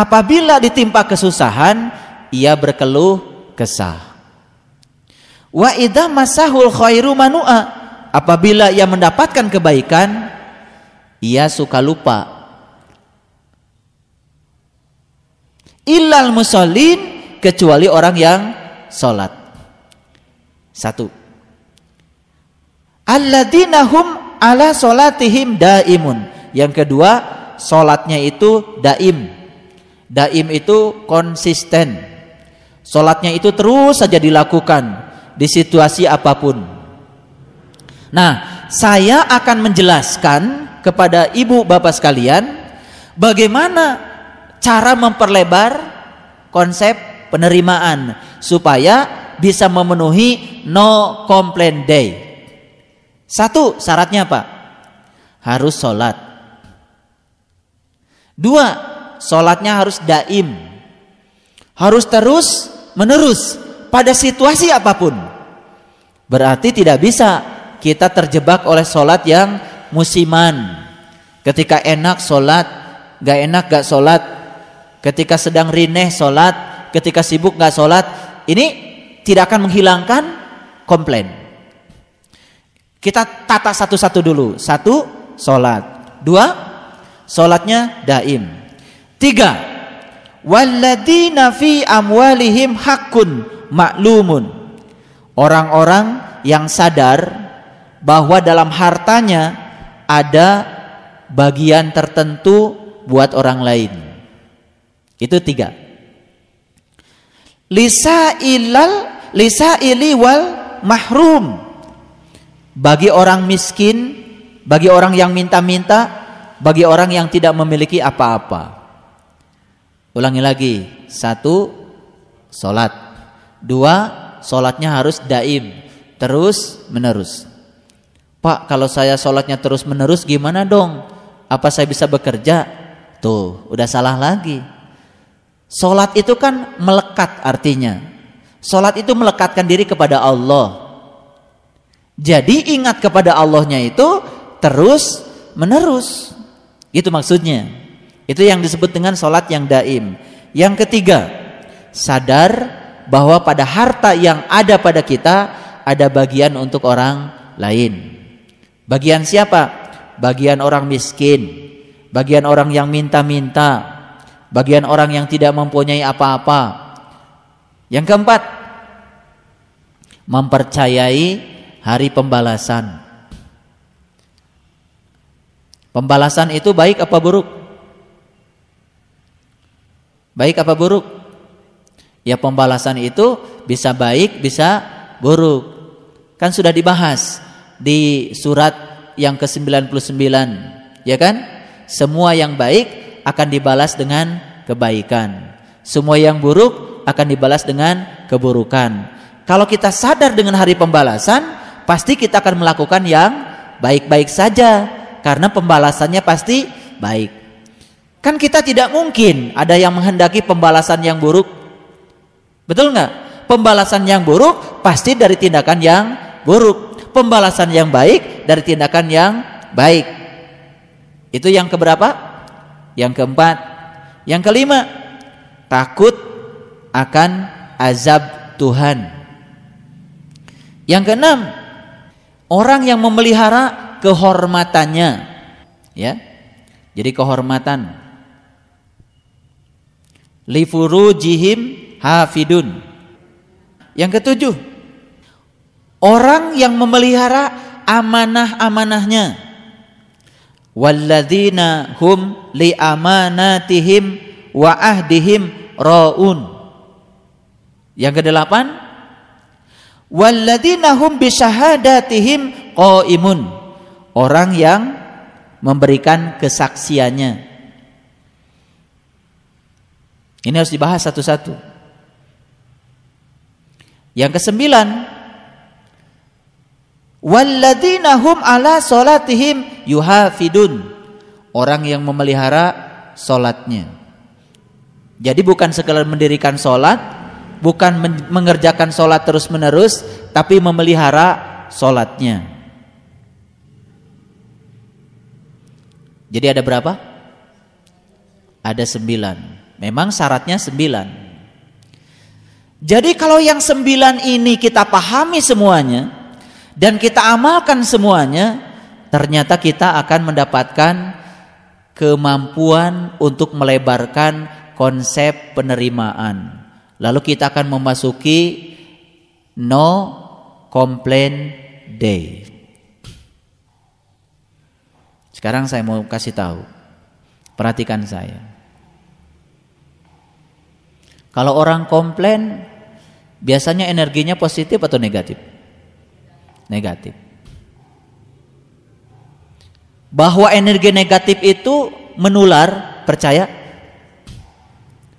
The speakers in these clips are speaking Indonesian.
apabila ditimpa kesusahan, ia berkeluh kesah. Wa idza masahul khairu manu'a, apabila ia mendapatkan kebaikan, ia suka lupa. Illal musallin, kecuali orang yang salat. Satu. Alladzina hum ala salatihim daimun. Yang kedua, salatnya itu daim. Daim itu konsisten. Salatnya itu terus saja dilakukan di situasi apapun. Nah, saya akan menjelaskan kepada ibu bapak sekalian bagaimana cara memperlebar konsep penerimaan supaya bisa memenuhi no complaint day. Satu, syaratnya apa? Harus sholat. Dua, sholatnya harus daim, harus terus menerus pada situasi apapun. Berarti tidak bisa kita terjebak oleh sholat yang musiman. Ketika enak sholat, gak enak gak sholat. Ketika sedang rineh sholat, ketika sibuk gak sholat. Ini tidak akan menghilangkan komplain. Kita tata satu-satu dulu. Satu, sholat. Dua, sholatnya daim. Tiga, walladzina fi amwalihim haqqun ma'lumun. Orang-orang yang sadar bahwa dalam hartanya ada bagian tertentu buat orang lain. Itu tiga. Lisaili wal mahrum. Bagi orang miskin, bagi orang yang minta-minta, bagi orang yang tidak memiliki apa-apa. Ulangi lagi. Satu, sholat. Dua, sholatnya harus daim, terus menerus. Pak, kalau saya sholatnya terus menerus gimana dong? Apa saya bisa bekerja? Tuh, udah salah lagi. Sholat itu kan melekat artinya. Sholat itu melekatkan diri kepada Allah. Jadi ingat kepada Allahnya itu terus menerus. Itu maksudnya. Itu yang disebut dengan sholat yang daim. Yang ketiga, sadar bahwa pada harta yang ada pada kita ada bagian untuk orang lain. Bagian siapa? Bagian orang miskin, bagian orang yang minta-minta, bagian orang yang tidak mempunyai apa-apa. Yang keempat, mempercayai hari pembalasan. Pembalasan itu baik apa buruk? Baik apa buruk? Ya, pembalasan itu bisa baik, bisa buruk. Kan sudah dibahas di surat yang ke-99, ya kan? Semua yang baik akan dibalas dengan kebaikan. Semua yang buruk akan dibalas dengan keburukan. Kalau kita sadar dengan hari pembalasan, pasti kita akan melakukan yang baik-baik saja, karena pembalasannya pasti baik. Kan kita tidak mungkin ada yang menghendaki pembalasan yang buruk. Betul nggak? Pembalasan yang buruk pasti dari tindakan yang buruk. Pembalasan yang baik dari tindakan yang baik. Itu yang keberapa? Yang keempat. Yang kelima, takut akan azab Tuhan. Yang keenam, orang yang memelihara kehormatannya, ya. Jadi kehormatan. Li furujihim hafidun. Yang ketujuh, orang yang memelihara amanah-amanahnya. Walladzina hum li amanatihim wa ahdihim raun. Yang kedelapan, walladzina hum bi syahadatihim qaimun. Orang yang memberikan kesaksiannya. Ini harus dibahas satu-satu. Yang kesembilan, walladzina hum ala salatihim yuhafidun. Orang yang memelihara salatnya. Jadi bukan sekedar mendirikan salat, bukan mengerjakan salat terus-menerus, tapi memelihara salatnya. Jadi ada berapa? Ada 9. Memang syaratnya 9. Jadi kalau yang 9 ini kita pahami semuanya dan kita amalkan semuanya, ternyata kita akan mendapatkan kemampuan untuk melebarkan konsep penerimaan. Lalu kita akan memasuki no complaint day. Sekarang saya mau kasih tahu. Perhatikan saya. Kalau orang komplain, biasanya energinya positif atau negatif? Negatif. Bahwa energi negatif itu menular, percaya?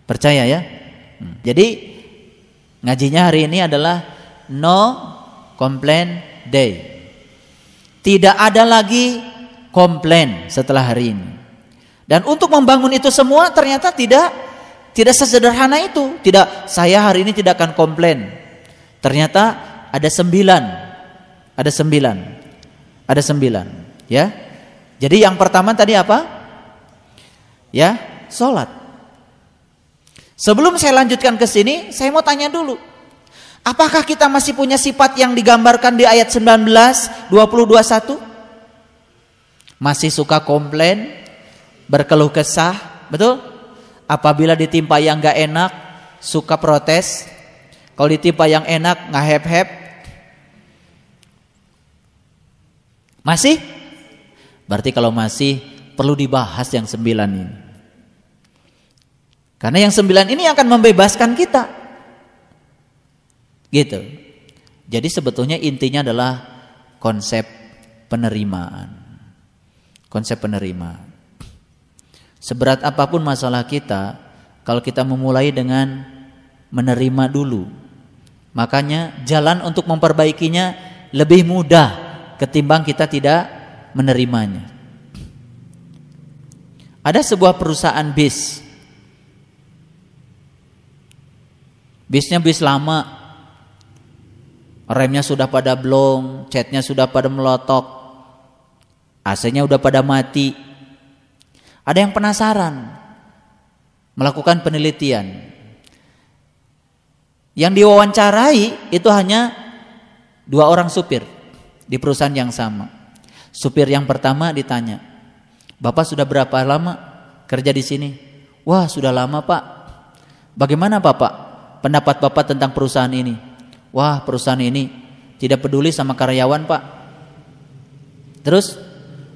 Percaya ya? Jadi ngajinya hari ini adalah no complaint day. Tidak ada lagi komplain setelah hari ini. Dan untuk membangun itu semua ternyata tidak sesederhana itu. Tidak, saya hari ini tidak akan komplain. Ternyata ada 9. Ada 9. Ada 9, ya. Jadi yang pertama tadi apa? Ya, sholat. Sebelum saya lanjutkan ke sini, saya mau tanya dulu. Apakah kita masih punya sifat yang digambarkan di ayat 19, 20, 21? Masih suka komplain, berkeluh kesah, betul? Apabila ditimpa yang gak enak, suka protes. Kalau ditimpa yang enak, ngahep-hep. Masih? Berarti kalau masih, perlu dibahas yang 9 ini. Karena yang 9 ini akan membebaskan kita. Gitu. Jadi sebetulnya intinya adalah konsep penerimaan. Konsep penerimaan. Seberat apapun masalah kita, kalau kita memulai dengan menerima dulu, makanya jalan untuk memperbaikinya lebih mudah ketimbang kita tidak menerimanya. Ada sebuah perusahaan bis. Bisnya bis lama. Remnya sudah pada blong, catnya sudah pada melotok, AC-nya udah pada mati. Ada yang penasaran, melakukan penelitian. Yang diwawancarai itu hanya 2 orang supir di perusahaan yang sama. Supir yang pertama ditanya, "Bapak sudah berapa lama kerja di sini?" "Wah, sudah lama, Pak." "Bagaimana, Bapak, pendapat Bapak tentang perusahaan ini?" "Wah, perusahaan ini tidak peduli sama karyawan, Pak." "Terus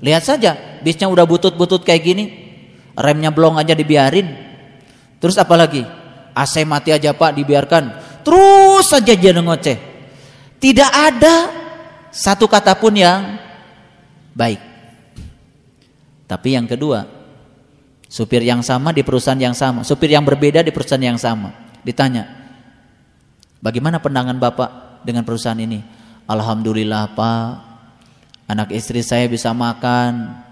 lihat saja, bisnya udah butut-butut kayak gini, remnya blong aja dibiarin. Terus apa lagi? AC mati aja, Pak, dibiarkan. Terus saja dia ngoceh. Tidak ada satu kata pun yang baik." Tapi yang kedua, supir yang sama di perusahaan yang sama, supir yang berbeda di perusahaan yang sama, ditanya, "Bagaimana pandangan Bapak dengan perusahaan ini?" "Alhamdulillah, Pak, anak istri saya bisa makan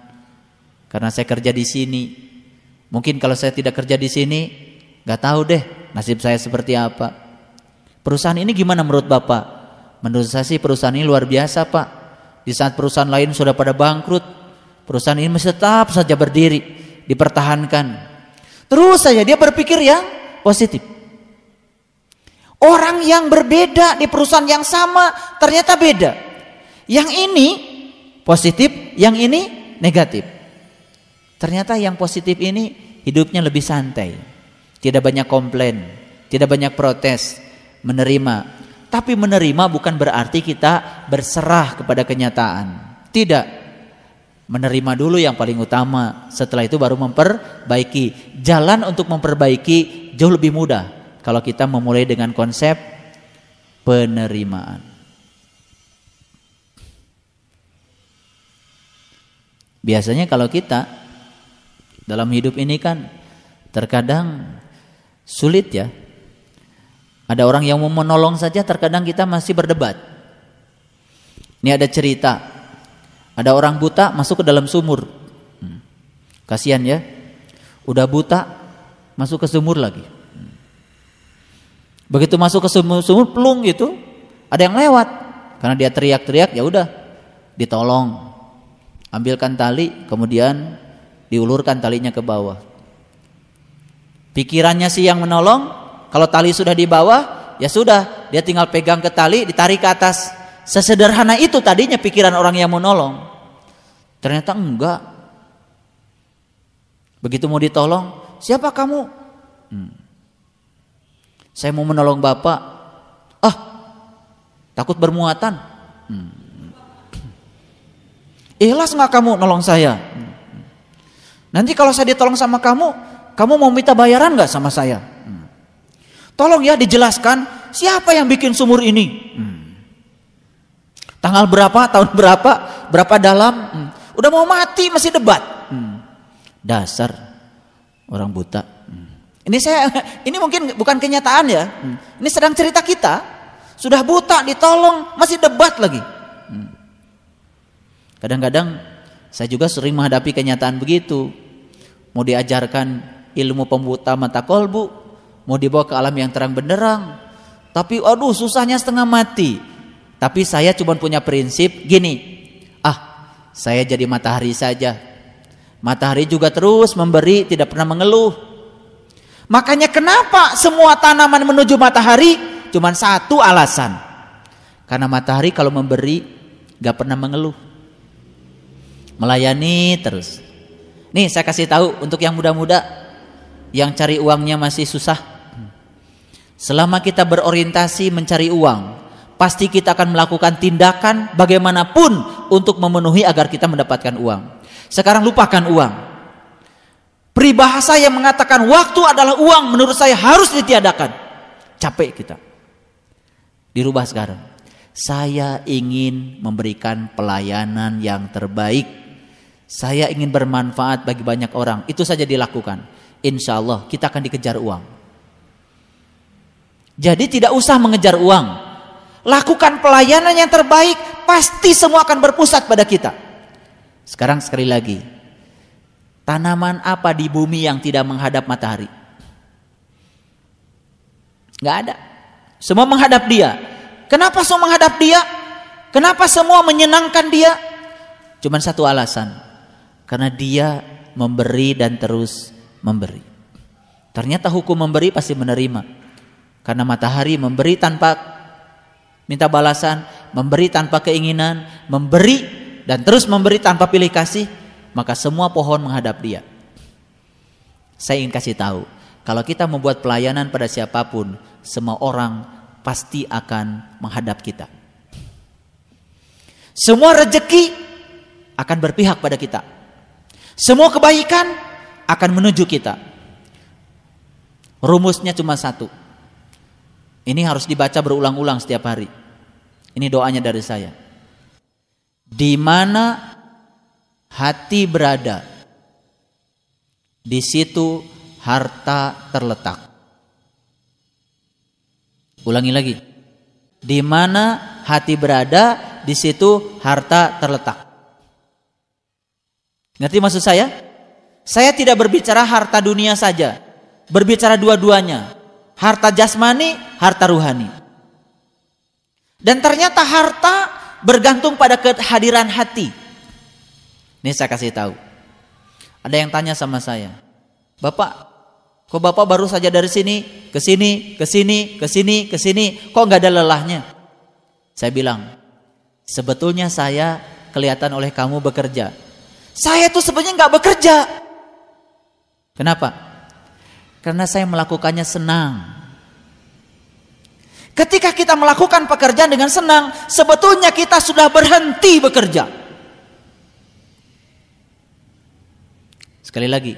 karena saya kerja di sini. Mungkin kalau saya tidak kerja di sini, nggak tahu deh nasib saya seperti apa. Perusahaan ini gimana menurut Bapak?" "Menurut saya sih perusahaan ini luar biasa, Pak. Di saat perusahaan lain sudah pada bangkrut, perusahaan ini masih tetap saja berdiri, dipertahankan." Terus saja dia berpikir yang positif. Orang yang berbeda di perusahaan yang sama ternyata beda. Yang ini positif, yang ini negatif. Ternyata yang positif ini hidupnya lebih santai, tidak banyak komplain, tidak banyak protes, menerima. Tapi menerima bukan berarti kita berserah kepada kenyataan. Tidak. Menerima dulu yang paling utama, setelah itu baru memperbaiki. Jalan untuk memperbaiki jauh lebih mudah kalau kita memulai dengan konsep penerimaan. Biasanya kalau kita dalam hidup ini kan terkadang sulit ya. Ada orang yang mau menolong saja terkadang kita masih berdebat. Ini ada cerita, ada orang buta masuk ke dalam sumur. Kasihan ya, udah buta masuk ke sumur lagi. Begitu masuk ke sumur pelung gitu, ada yang lewat. Karena dia teriak-teriak, ya udah ditolong. Ambilkan tali, kemudian diulurkan talinya ke bawah. Pikirannya sih yang menolong. Kalau tali sudah di bawah, ya sudah, dia tinggal pegang ke tali, ditarik ke atas. Sesederhana itu tadinya pikiran orang yang menolong. Ternyata enggak. Begitu mau ditolong, siapa kamu? Saya mau menolong Bapak. Ah, takut bermuatan. Ikhlas nggak kamu nolong saya? Nanti kalau saya ditolong sama kamu mau minta bayaran nggak sama saya? Tolong ya dijelaskan siapa yang bikin sumur ini? Tanggal berapa, tahun berapa, berapa dalam? Udah mau mati masih debat. Dasar orang buta. Ini mungkin bukan kenyataan ya. Ini sedang cerita kita. Sudah buta ditolong masih debat lagi. Kadang-kadang saya juga sering menghadapi kenyataan begitu. Mau diajarkan ilmu pembuta mata kolbu, mau dibawa ke alam yang terang benderang, tapi aduh susahnya setengah mati. Tapi saya cuma punya prinsip gini, saya jadi matahari saja. Matahari juga terus memberi, tidak pernah mengeluh. Makanya kenapa semua tanaman menuju matahari? Cuma satu alasan, karena matahari kalau memberi gak pernah mengeluh, melayani terus. Nih saya kasih tahu untuk yang muda-muda yang cari uangnya masih susah. Selama kita berorientasi mencari uang, pasti kita akan melakukan tindakan bagaimanapun untuk memenuhi agar kita mendapatkan uang. Sekarang lupakan uang. Peribahasa yang mengatakan waktu adalah uang menurut saya harus ditiadakan. Capek kita. Dirubah sekarang. Saya ingin memberikan pelayanan yang terbaik. Saya ingin bermanfaat bagi banyak orang. Itu saja dilakukan. Insya Allah kita akan dikejar uang. Jadi tidak usah mengejar uang. Lakukan pelayanan yang terbaik. Pasti semua akan berpusat pada kita. Sekarang sekali lagi. Tanaman apa di bumi yang tidak menghadap matahari? Gak ada. Semua menghadap dia. Kenapa semua menghadap dia? Kenapa semua menyenangkan dia? Cuman satu alasan. Karena dia memberi dan terus memberi. Ternyata hukum memberi pasti menerima. Karena matahari memberi tanpa minta balasan, memberi tanpa keinginan, memberi dan terus memberi tanpa pilih kasih, maka semua pohon menghadap dia. Saya ingin kasih tahu, kalau kita membuat pelayanan pada siapapun, semua orang pasti akan menghadap kita. Semua rezeki akan berpihak pada kita. Semua kebaikan akan menuju kita. Rumusnya cuma satu. Ini harus dibaca berulang-ulang setiap hari. Ini doanya dari saya. Di mana hati berada, di situ harta terletak. Ulangi lagi. Di mana hati berada, di situ harta terletak. Ngerti maksud saya? Saya tidak berbicara harta dunia saja. Berbicara dua-duanya. Harta jasmani, harta ruhani. Dan ternyata harta bergantung pada kehadiran hati. Ini saya kasih tahu. Ada yang tanya sama saya, Bapak, kok Bapak baru saja dari sini, ke sini, ke sini, ke sini, ke sini, kok nggak ada lelahnya? Saya bilang, sebetulnya saya kelihatan oleh kamu bekerja. Saya tuh sebenarnya nggak bekerja. Kenapa? Karena saya melakukannya senang. Ketika kita melakukan pekerjaan dengan senang, sebetulnya kita sudah berhenti bekerja. Sekali lagi,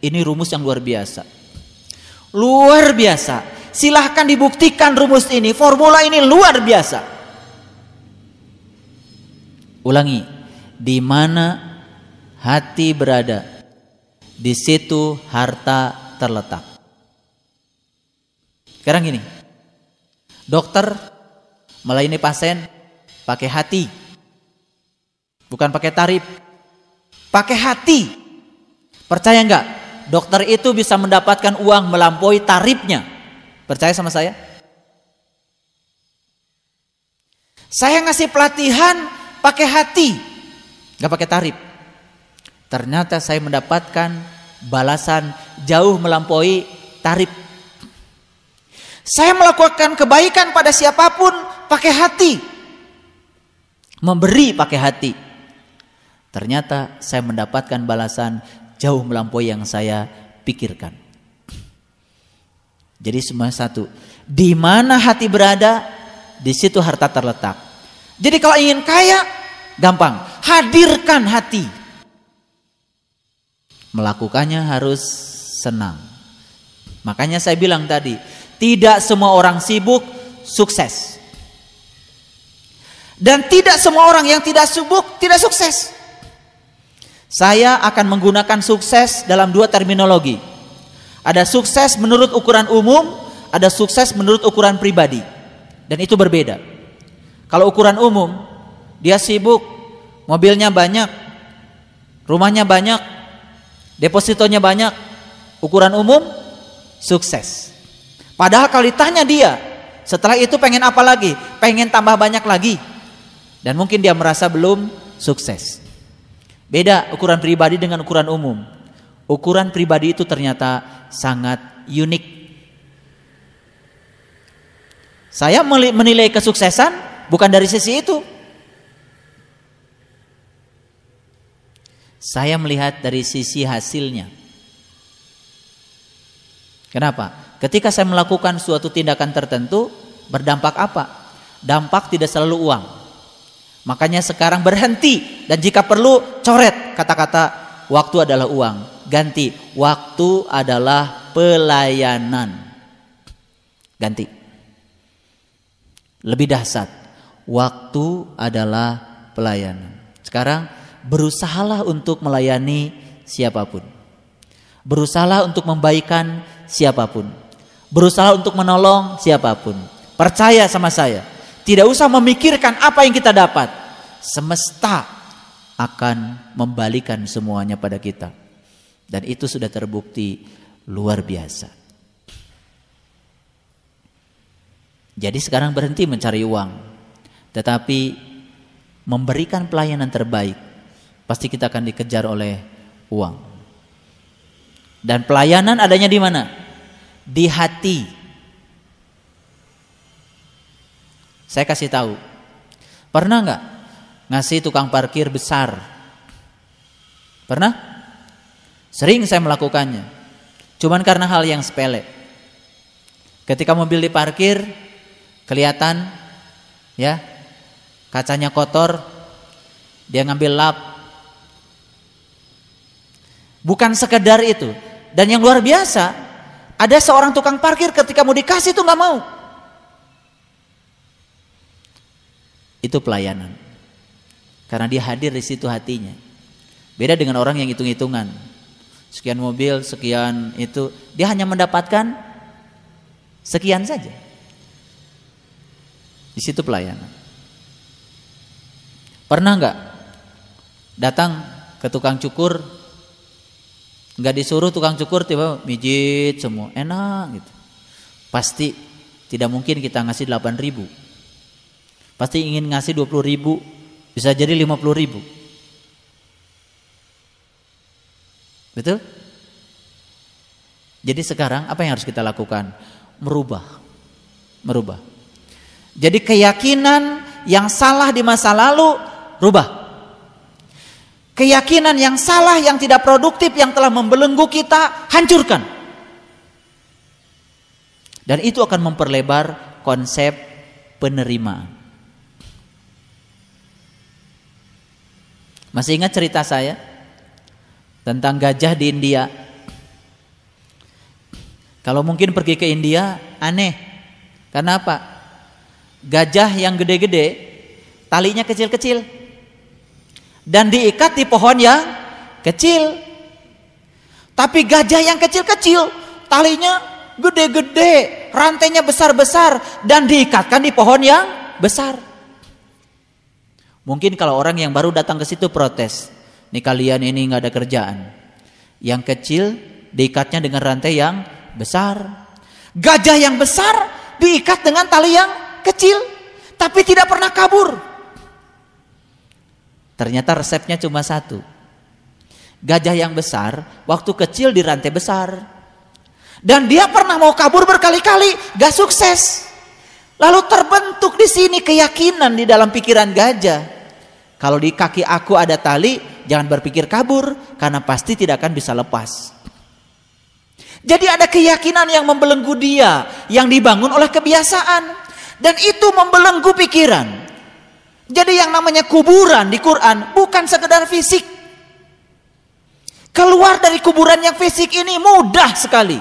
ini rumus yang luar biasa. Luar biasa. Silahkan dibuktikan rumus ini, formula ini luar biasa. Ulangi, di mana hati berada, di situ harta terletak. Sekarang gini, dokter melayani pasien pakai hati, bukan pakai tarif, pakai hati. Percaya nggak? Dokter itu bisa mendapatkan uang melampaui tarifnya. Percaya sama saya? Saya ngasih pelatihan pakai hati, nggak pakai tarif. Ternyata saya mendapatkan balasan jauh melampaui tarif. Saya melakukan kebaikan pada siapapun pakai hati. Memberi pakai hati. Ternyata saya mendapatkan balasan jauh melampaui yang saya pikirkan. Jadi semua satu. Di mana hati berada, di situ harta terletak. Jadi kalau ingin kaya, gampang. Hadirkan hati. Melakukannya harus senang. Makanya saya bilang tadi, tidak semua orang sibuk sukses. Dan tidak semua orang yang tidak sibuk tidak sukses. Saya akan menggunakan sukses dalam dua terminologi. Ada sukses menurut ukuran umum, ada sukses menurut ukuran pribadi. Dan itu berbeda. Kalau ukuran umum, dia sibuk, mobilnya banyak, rumahnya banyak, depositonya banyak. Ukuran umum, sukses. Padahal kalau ditanya dia, setelah itu pengen apa lagi? Pengen tambah banyak lagi. Dan mungkin dia merasa belum sukses. Beda ukuran pribadi dengan ukuran umum. Ukuran pribadi itu ternyata sangat unik. Saya menilai kesuksesan bukan dari sisi itu. Saya melihat dari sisi hasilnya. Kenapa? Ketika saya melakukan suatu tindakan tertentu, berdampak apa? Dampak tidak selalu uang. Makanya sekarang berhenti, dan jika perlu coret kata-kata waktu adalah uang. Ganti, waktu adalah pelayanan. Ganti. Lebih dahsyat, waktu adalah pelayanan. Sekarang berusahalah untuk melayani siapapun. Berusahalah untuk membaikan siapapun. Berusaha untuk menolong siapapun. Percaya sama saya, tidak usah memikirkan apa yang kita dapat. Semesta akan membalikan semuanya pada kita. Dan itu sudah terbukti luar biasa. Jadi sekarang berhenti mencari uang, tetapi memberikan pelayanan terbaik. Pasti kita akan dikejar oleh uang. Dan pelayanan adanya di mana? Di hati. Saya kasih tahu. Pernah nggak ngasih tukang parkir besar? Pernah? Sering saya melakukannya. Cuman karena hal yang sepele. Ketika mobil diparkir, kelihatan ya, kacanya kotor, dia ngambil lap. Bukan sekedar itu. Dan yang luar biasa, ada seorang tukang parkir ketika mau dikasih itu nggak mau. Itu pelayanan. Karena dia hadir di situ hatinya. Beda dengan orang yang hitung-hitungan. Sekian mobil, sekian itu, dia hanya mendapatkan sekian saja. Di situ pelayanan. Pernah nggak datang ke tukang cukur, nggak disuruh tukang cukur tiba mijit semua, enak gitu. Pasti tidak mungkin kita ngasih 8.000. Pasti ingin ngasih 20.000, bisa jadi 50.000. Betul? Jadi sekarang apa yang harus kita lakukan? Merubah. Jadi keyakinan yang salah di masa lalu, rubah. Keyakinan yang salah, yang tidak produktif, yang telah membelenggu kita, hancurkan. Dan itu akan memperlebar konsep penerimaan. Masih ingat cerita saya tentang gajah di India? Kalau mungkin pergi ke India, aneh. Karena apa? Gajah yang gede-gede, talinya kecil-kecil. Dan diikat di pohon yang kecil. Tapi gajah yang kecil-kecil, talinya gede-gede, rantainya besar-besar, dan diikatkan di pohon yang besar. Mungkin kalau orang yang baru datang ke situ protes, nih kalian ini nggak ada kerjaan. Yang kecil diikatnya dengan rantai yang besar. Gajah yang besar diikat dengan tali yang kecil, tapi tidak pernah kabur. Ternyata resepnya cuma satu. Gajah yang besar waktu kecil di rantai besar. Dan dia pernah mau kabur berkali-kali, gak sukses. Lalu terbentuk di sini keyakinan di dalam pikiran gajah. Kalau di kaki aku ada tali, jangan berpikir kabur, karena pasti tidak akan bisa lepas. Jadi ada keyakinan yang membelenggu dia, yang dibangun oleh kebiasaan. Dan itu membelenggu pikiran. Jadi yang namanya kuburan di Quran bukan sekedar fisik. Keluar dari kuburan yang fisik ini mudah sekali.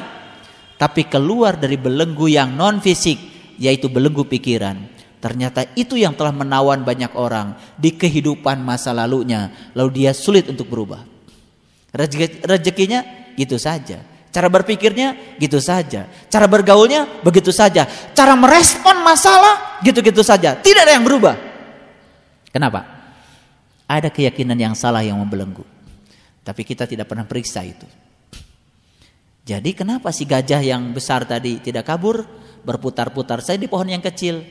Tapi keluar dari belenggu yang non fisik, yaitu belenggu pikiran. Ternyata itu yang telah menawan banyak orang di kehidupan masa lalunya. Lalu dia sulit untuk berubah. Rezekinya gitu saja. Cara berpikirnya gitu saja. Cara bergaulnya begitu saja. Cara merespon masalah gitu-gitu saja. Tidak ada yang berubah. Kenapa? Ada keyakinan yang salah yang membelenggu. Tapi kita tidak pernah periksa itu. Jadi kenapa si gajah yang besar tadi tidak kabur, berputar-putar saja di pohon yang kecil?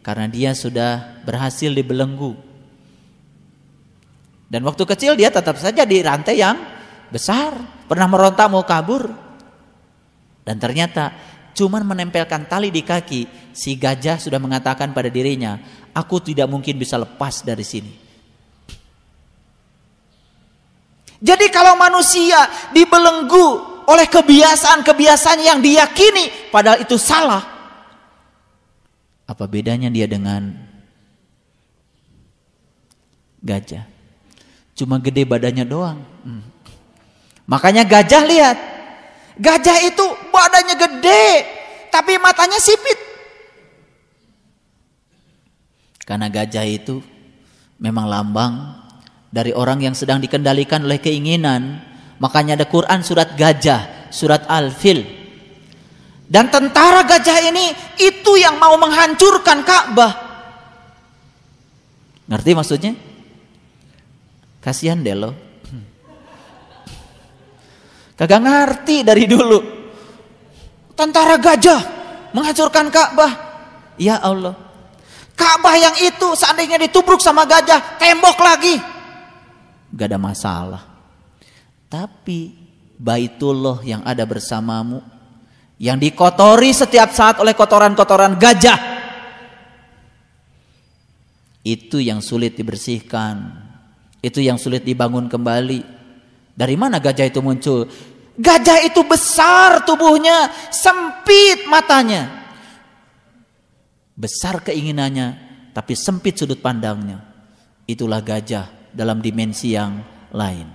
Karena dia sudah berhasil dibelenggu. Dan waktu kecil dia tetap saja di rantai yang besar. Pernah meronta mau kabur. Dan ternyata cuman menempelkan tali di kaki, si gajah sudah mengatakan pada dirinya, aku tidak mungkin bisa lepas dari sini. Jadi kalau manusia dibelenggu oleh kebiasaan-kebiasaan yang diyakini padahal itu salah, apa bedanya dia dengan gajah? Cuma gede badannya doang. Makanya gajah, lihat, gajah itu badannya gede tapi matanya sipit. Karena gajah itu memang lambang dari orang yang sedang dikendalikan oleh keinginan. Makanya ada Quran surat gajah, surat Al-Fil. Dan tentara gajah ini itu yang mau menghancurkan Ka'bah. Ngerti maksudnya? Kasihan deh lo. Kagak ngerti dari dulu. Tentara gajah menghancurkan Ka'bah. Ya Allah. Ka'bah yang itu seandainya ditubruk sama gajah, tembok lagi, gak ada masalah. Tapi Baitullah yang ada bersamamu, yang dikotori setiap saat oleh kotoran-kotoran gajah, itu yang sulit dibersihkan, itu yang sulit dibangun kembali. Dari mana gajah itu muncul? Gajah itu besar tubuhnya, sempit matanya. Besar keinginannya, tapi sempit sudut pandangnya. Itulah gajah dalam dimensi yang lain.